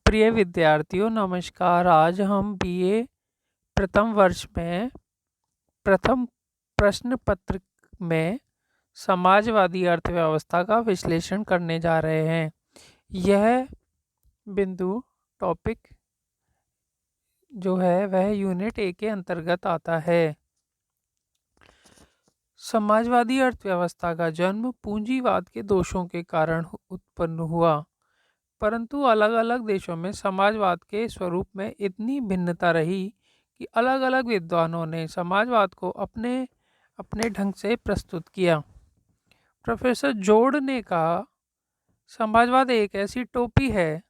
प्रिय विद्यार्थियों, नमस्कार। आज हम बीए प्रथम वर्ष में प्रथम प्रश्न पत्र में समाजवादी अर्थव्यवस्था का विश्लेषण करने जा रहे हैं। यह बिंदु टॉपिक जो है वह यूनिट ए के अंतर्गत आता है। समाजवादी अर्थव्यवस्था का जन्म पूंजीवाद के दोषों के कारण उत्पन्न हुआ, परंतु अलग अलग देशों में समाजवाद के स्वरूप में इतनी भिन्नता रही कि अलग अलग विद्वानों ने समाजवाद को अपने अपने ढंग से प्रस्तुत किया। प्रोफेसर जोड़ ने कहा, समाजवाद एक ऐसी टोपी है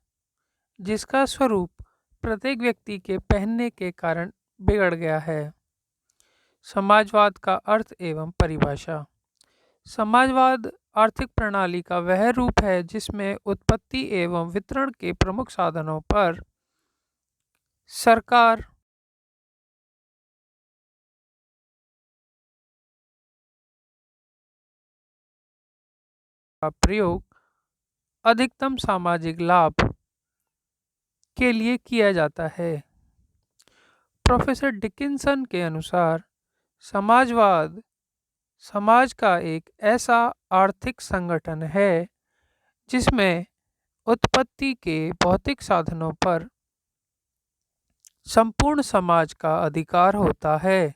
जिसका स्वरूप प्रत्येक व्यक्ति के पहनने के कारण बिगड़ गया है। समाजवाद का अर्थ एवं परिभाषा। समाजवाद आर्थिक प्रणाली का वह रूप है जिसमें उत्पत्ति एवं वितरण के प्रमुख साधनों पर सरकार का प्रयोग अधिकतम सामाजिक लाभ के लिए किया जाता है। प्रोफेसर डिकिंसन के अनुसार समाजवाद समाज का एक ऐसा आर्थिक संगठन है जिसमें उत्पत्ति के भौतिक साधनों पर संपूर्ण समाज का अधिकार होता है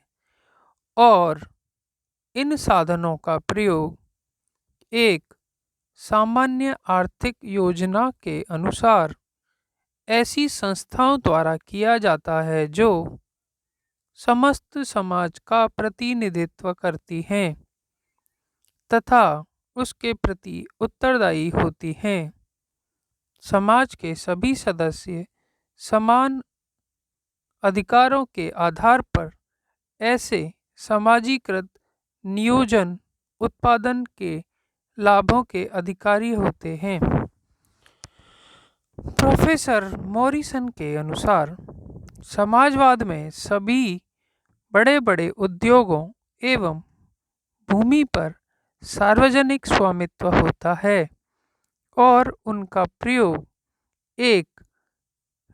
और इन साधनों का प्रयोग एक सामान्य आर्थिक योजना के अनुसार ऐसी संस्थाओं द्वारा किया जाता है जो समस्त समाज का प्रतिनिधित्व करती हैं तथा उसके प्रति उत्तरदायी होती हैं। समाज के सभी सदस्य समान अधिकारों के आधार पर ऐसे समाजीकृत नियोजन उत्पादन के लाभों के अधिकारी होते हैं। प्रोफेसर मॉरिसन के अनुसार समाजवाद में सभी बड़े बड़े उद्योगों एवं भूमि पर सार्वजनिक स्वामित्व होता है और उनका प्रयोग एक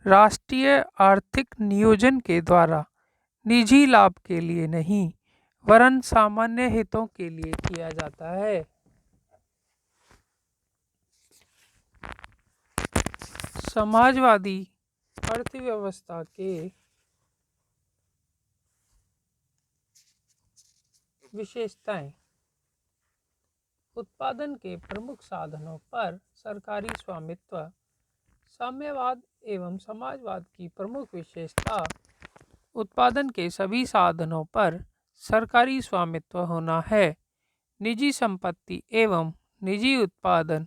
राष्ट्रीय आर्थिक नियोजन के द्वारा निजी लाभ के लिए नहीं वरन सामान्य हितों के लिए किया जाता है। समाजवादी अर्थव्यवस्था के विशेषताएं। उत्पादन के प्रमुख साधनों पर सरकारी स्वामित्व। साम्यवाद एवं समाजवाद की प्रमुख विशेषता उत्पादन के सभी साधनों पर सरकारी स्वामित्व होना है। निजी संपत्ति एवं निजी उत्पादन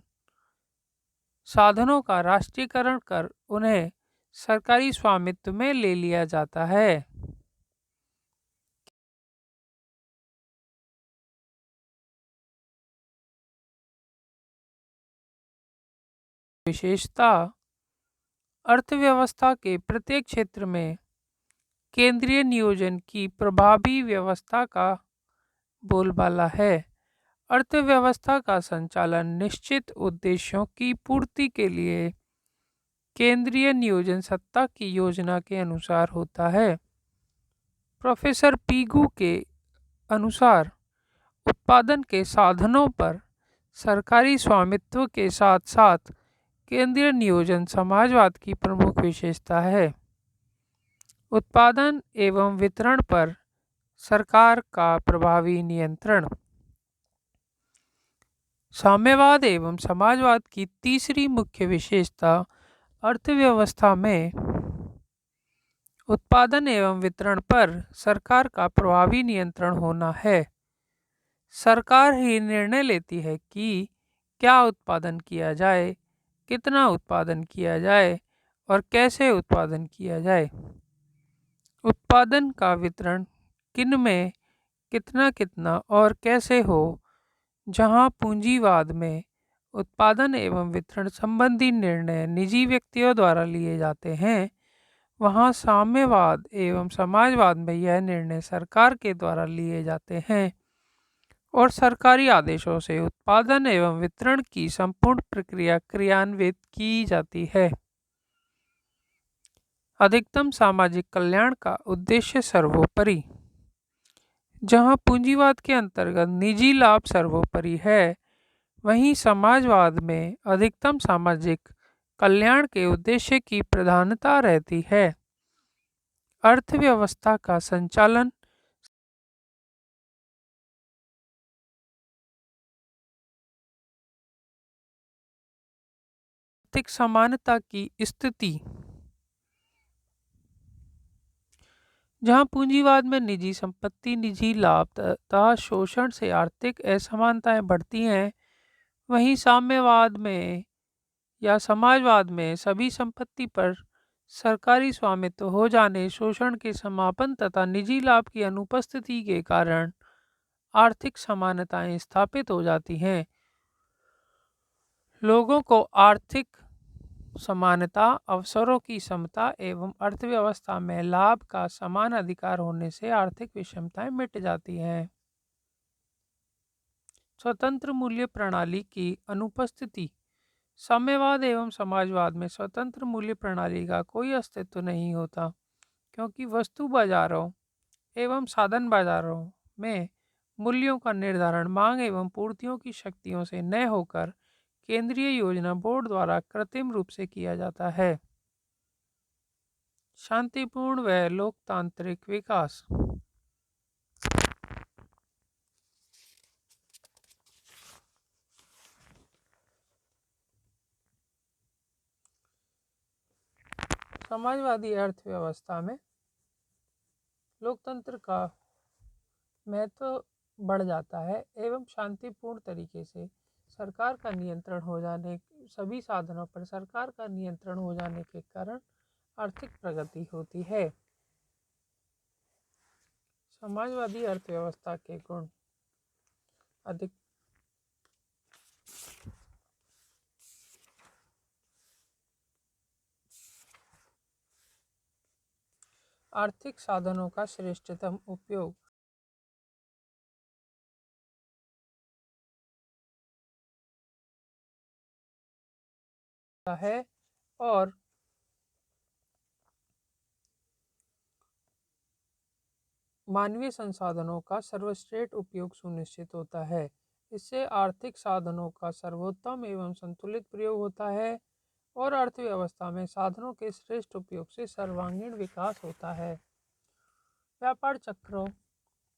साधनों का राष्ट्रीयकरण कर उन्हें सरकारी स्वामित्व में ले लिया जाता है। विशेषता अर्थव्यवस्था के प्रत्येक क्षेत्र में केंद्रीय नियोजन की प्रभावी व्यवस्था का बोलबाला है। अर्थव्यवस्था का संचालन निश्चित उद्देश्यों की पूर्ति के लिए केंद्रीय नियोजन सत्ता की योजना के अनुसार होता है। प्रोफेसर पीगू के अनुसार उत्पादन के साधनों पर सरकारी स्वामित्व के साथ साथ केंद्रीय नियोजन समाजवाद की प्रमुख विशेषता है। उत्पादन एवं वितरण पर सरकार का प्रभावी नियंत्रण। साम्यवाद एवं समाजवाद की तीसरी मुख्य विशेषता अर्थव्यवस्था में उत्पादन एवं वितरण पर सरकार का प्रभावी नियंत्रण होना है। सरकार ही निर्णय लेती है कि क्या उत्पादन किया जाए, कितना उत्पादन किया जाए और कैसे उत्पादन किया जाए। उत्पादन का वितरण किन में कितना कितना और कैसे हो। जहां पूंजीवाद में उत्पादन एवं वितरण संबंधी निर्णय निजी व्यक्तियों द्वारा लिए जाते हैं, वहां साम्यवाद एवं समाजवाद में यह निर्णय सरकार के द्वारा लिए जाते हैं और सरकारी आदेशों से उत्पादन एवं वितरण की संपूर्ण प्रक्रिया क्रियान्वित की जाती है। अधिकतम सामाजिक कल्याण का उद्देश्य सर्वोपरि। जहां पूंजीवाद के अंतर्गत निजी लाभ सर्वोपरि है, वहीं समाजवाद में अधिकतम सामाजिक कल्याण के उद्देश्य की प्रधानता रहती है। अर्थव्यवस्था का संचालन आर्थिक समानता की स्थिति। जहां पूंजीवाद में निजी संपत्ति, निजी लाभ तथा शोषण से आर्थिक असमानताएं बढ़ती हैं, वहीं साम्यवाद में या समाजवाद में सभी संपत्ति पर सरकारी स्वामित्व हो जाने, शोषण के समापन तथा निजी लाभ की अनुपस्थिति के कारण आर्थिक समानताएं स्थापित हो जाती हैं। लोगों को आर्थिक समानता, अवसरों की समता एवं अर्थव्यवस्था में लाभ का समान अधिकार होने से आर्थिक विषमताएं मिट जाती हैं। स्वतंत्र मूल्य प्रणाली की अनुपस्थिति। साम्यवाद एवं समाजवाद में स्वतंत्र मूल्य प्रणाली का कोई अस्तित्व नहीं होता, क्योंकि वस्तु बाजारों एवं साधन बाजारों में मूल्यों का निर्धारण मांग एवं पूर्तियों की शक्तियों से न होकर केंद्रीय योजना बोर्ड द्वारा कृत्रिम रूप से किया जाता है। शांतिपूर्ण व लोकतांत्रिक विकास। समाजवादी अर्थव्यवस्था में लोकतंत्र का महत्व बढ़ जाता है एवं शांतिपूर्ण तरीके से सरकार का नियंत्रण हो जाने, सभी साधनों पर सरकार का नियंत्रण हो जाने के कारण आर्थिक प्रगति होती है। समाजवादी अर्थव्यवस्था के गुण। अधिक आर्थिक साधनों का श्रेष्ठतम उपयोग। है और मानवीय संसाधनों का सर्वश्रेष्ठ उपयोग सुनिश्चित होता है। इससे आर्थिक साधनों का सर्वोत्तम एवं संतुलित प्रयोग होता है और अर्थव्यवस्था में साधनों के श्रेष्ठ उपयोग से सर्वांगीण विकास होता है। व्यापार चक्रों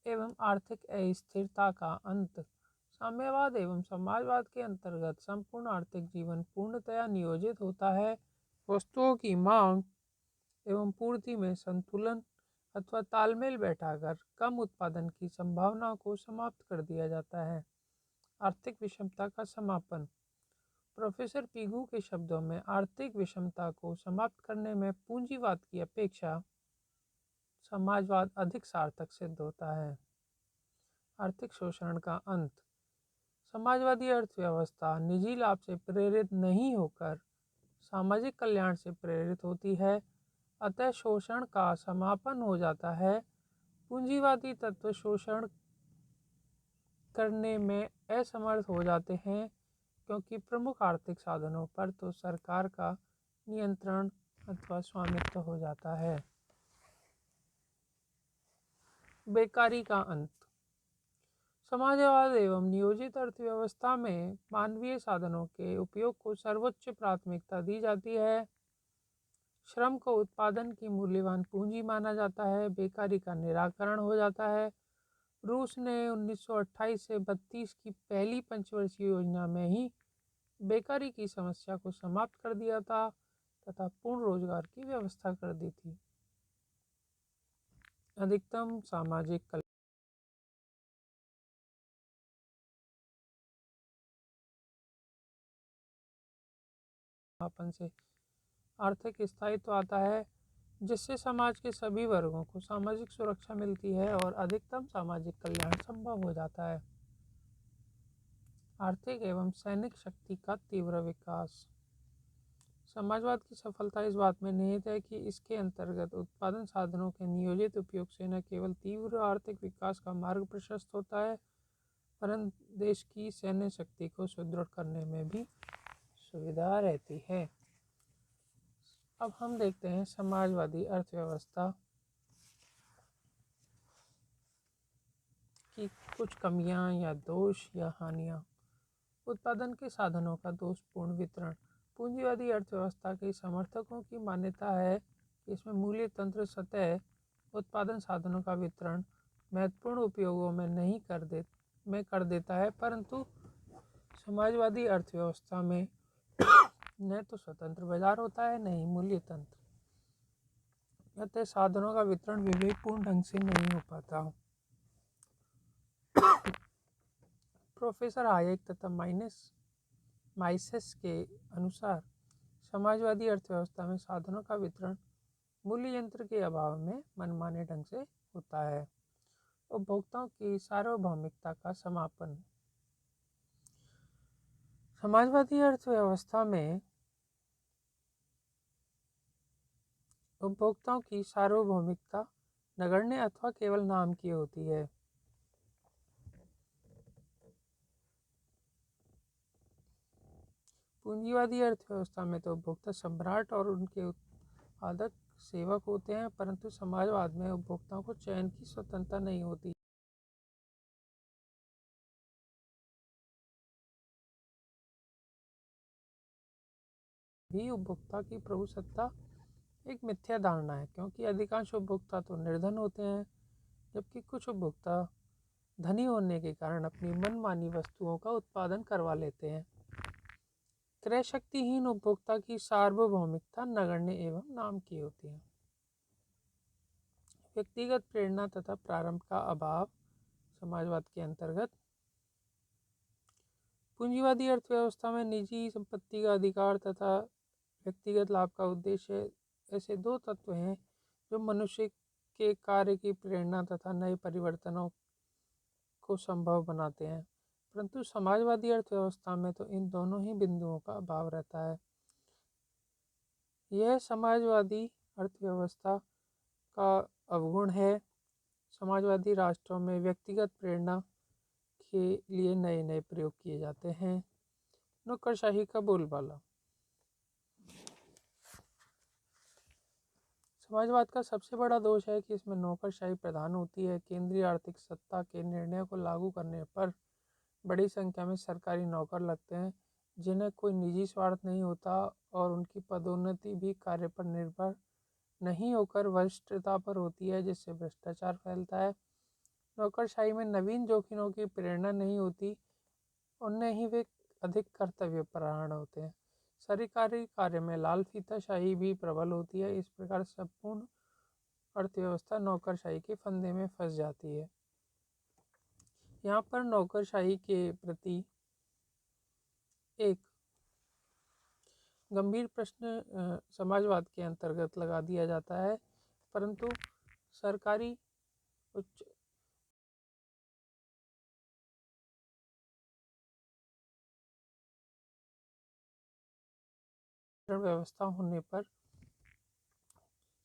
एवं आर्थिक अस्थिरता का अंत। साम्यवाद एवं समाजवाद के अंतर्गत संपूर्ण आर्थिक जीवन पूर्णतया नियोजित होता है। वस्तुओं की मांग एवं पूर्ति में संतुलन अथवा तालमेल बैठाकर कम उत्पादन की संभावना को समाप्त कर दिया जाता है। आर्थिक विषमता का समापन। प्रोफेसर पिगू के शब्दों में आर्थिक विषमता को समाप्त करने में पूंजीवाद की अपेक्षा समाजवाद अधिक सार्थक सिद्ध होता है। आर्थिक शोषण का अंत। समाजवादी अर्थव्यवस्था निजी लाभ से प्रेरित नहीं होकर सामाजिक कल्याण से प्रेरित होती है, अतः शोषण का समापन हो जाता है। पूंजीवादी तत्व शोषण करने में असमर्थ हो जाते हैं, क्योंकि प्रमुख आर्थिक साधनों पर तो सरकार का नियंत्रण अथवा स्वामित्व हो जाता है। बेकारी का अंत। समाजवाद एवं नियोजित अर्थव्यवस्था में मानवीय साधनों के उपयोग को सर्वोच्च प्राथमिकता दी जाती है। श्रम को उत्पादन की मूल्यवान पूंजी माना जाता है। बेकारी का निराकरण हो जाता है। रूस ने 1928 से 32 की पहली पंचवर्षीय योजना में ही बेकारी की समस्या को समाप्त कर दिया था तथा पूर्ण रोजगार की व्यवस्था कर दी थी। अधिकतम सामाजिक कल्याण से आर्थिक स्थायित्व आता है, जिससे समाज के सभी वर्गों को सामाजिक सुरक्षा मिलती है और अधिकतम सामाजिक कल्याण संभव हो जाता है। आर्थिक एवं सैनिक शक्ति का तीव्र विकास। समाजवाद की सफलता इस बात में निहित है कि इसके अंतर्गत उत्पादन साधनों के नियोजित उपयोग से न केवल तीव्र आर्थिक विकास का मार्ग प्रशस्त होता है, परंतु देश की सैन्य शक्ति को सुदृढ़ करने में भी सुविधा रहती है। अब हम देखते हैं समाजवादी अर्थव्यवस्था की कुछ कमियां या दोष या हानियां। उत्पादन के साधनों का दोषपूर्ण वितरण। पूंजीवादी अर्थव्यवस्था के समर्थकों की मान्यता है कि इसमें मूल्य तंत्र सतह उत्पादन साधनों का वितरण महत्वपूर्ण उपयोगों में नहीं कर देता है, परंतु समाजवादी अर्थव्यवस्था में न तो स्वतंत्र बाजार होता है, न ही मूल्य तंत्र, अतः साधनों का वितरण विवेकपूर्ण ढंग से नहीं हो पाता। प्रोफेसर हायेक तथा माइसेस के अनुसार समाजवादी अर्थव्यवस्था में साधनों का वितरण मूल्य यंत्र के अभाव में मनमाने ढंग से होता है। उपभोक्ताओं की सार्वभौमिकता का समापन। समाजवादी अर्थव्यवस्था में उपभोक्ताओं की सार्वभौमिकता नगण्य अथवा केवल नाम की होती है। पूंजीवादी अर्थव्यवस्था में तो उपभोक्ता सम्राट और उनके उत्पादक सेवक होते हैं, परंतु समाजवाद में उपभोक्ताओं को चयन की स्वतंत्रता नहीं होती। भी उपभोक्ता की प्रभुसत्ता एक मिथ्या धारणा है, क्योंकि अधिकांश उपभोक्ता तो निर्धन होते हैं, जबकि कुछ उपभोक्ता धनी होने के कारण अपनी मनमानी वस्तुओं का उत्पादन करवा लेते हैं। क्रय शक्तिहीन उपभोक्ता की सार्वभौमिकता नगण्य एवं नाम की होती है। व्यक्तिगत प्रेरणा तथा प्रारंभ का अभाव। समाजवाद के अंतर्गत पूंजीवादी अर्थव्यवस्था में निजी संपत्ति का अधिकार तथा व्यक्तिगत लाभ का उद्देश्य ऐसे दो तत्व हैं जो मनुष्य के कार्य की प्रेरणा तथा नए परिवर्तनों को संभव बनाते हैं, परंतु समाजवादी अर्थव्यवस्था में तो इन दोनों ही बिंदुओं का अभाव रहता है। यह समाजवादी अर्थव्यवस्था का अवगुण है। समाजवादी राष्ट्रों में व्यक्तिगत प्रेरणा के लिए नए नए प्रयोग किए जाते हैं। नौकरशाही का बोलबाला। समाजवाद का सबसे बड़ा दोष है कि इसमें नौकरशाही प्रधान होती है। केंद्रीय आर्थिक सत्ता के निर्णयों को लागू करने पर बड़ी संख्या में सरकारी नौकर लगते हैं, जिन्हें कोई निजी स्वार्थ नहीं होता और उनकी पदोन्नति भी कार्य पर निर्भर नहीं होकर वरिष्ठता पर होती है, जिससे भ्रष्टाचार फैलता है। नौकरशाही में नवीन जोखिमों की प्रेरणा नहीं होती, उनमें ही वे अधिक कर्तव्यपरायण होते हैं। सरकारी कार्य में लाल फीताशाही भी प्रबल होती है। इस प्रकार संपूर्ण अर्थव्यवस्था नौकरशाही के फंदे में फंस जाती है। यहाँ पर नौकरशाही के प्रति एक गंभीर प्रश्न समाजवाद के अंतर्गत लगा दिया जाता है, परंतु सरकारी उच्च व्यवस्था होने पर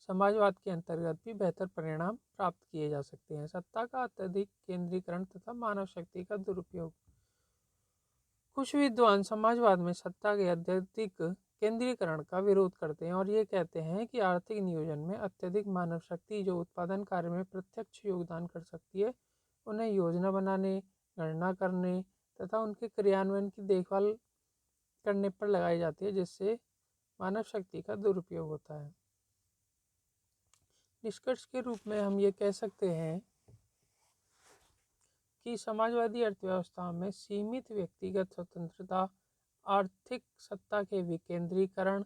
समाजवाद के अंतर्गत भी बेहतर परिणाम प्राप्त किए जा सकते हैं। सत्ता का अत्यधिक केंद्रीकरण तथा मानव शक्ति का दुरुपयोग। कुछ विद्वान समाजवाद में सत्ता के अत्यधिक केंद्रीकरण का विरोध करते हैं और ये कहते हैं कि आर्थिक नियोजन में अत्यधिक मानव शक्ति जो उत्पादन कार्य में प्रत्यक्ष योगदान कर सकती है, उन्हें योजना बनाने, गणना करने तथा उनके क्रियान्वयन की देखभाल करने पर लगाई जाती है, जिससे मानव शक्ति का दुरुपयोग होता है। निष्कर्ष के रूप में हम ये कह सकते हैं कि समाजवादी अर्थव्यवस्था में सीमित व्यक्तिगत स्वतंत्रता, आर्थिक सत्ता के विकेंद्रीकरण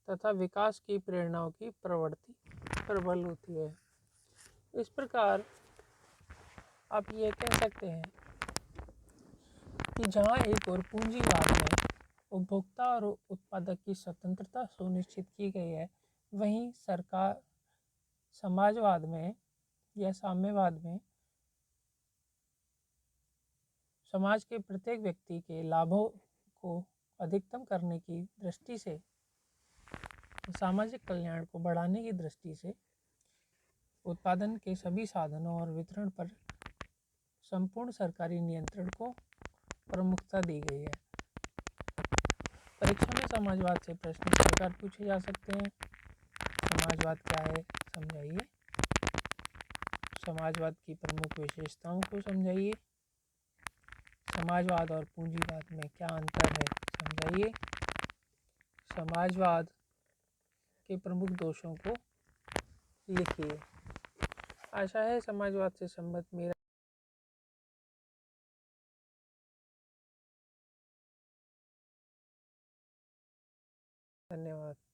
तथा विकास की प्रेरणाओं की प्रवृत्ति प्रबल होती है। इस प्रकार आप ये कह सकते हैं कि जहाँ एक और पूंजीवाद में उपभोक्ता और उत्पादक की स्वतंत्रता सुनिश्चित की गई है, वहीं सरकार समाजवाद में या साम्यवाद में समाज के प्रत्येक व्यक्ति के लाभों को अधिकतम करने की दृष्टि से, सामाजिक कल्याण को बढ़ाने की दृष्टि से उत्पादन के सभी साधनों और वितरण पर संपूर्ण सरकारी नियंत्रण को प्रमुखता दी गई है। परीक्षा में समाजवाद से प्रश्न इस प्रकार पूछे जा सकते हैं। समाजवाद क्या है समझाइए। समाजवाद की प्रमुख विशेषताओं को समझाइए। समाजवाद और पूंजीवाद में क्या अंतर है समझाइए। समाजवाद के प्रमुख दोषों को लिखिए। आशा है समाजवाद से संबंधित मेरा धन्यवाद।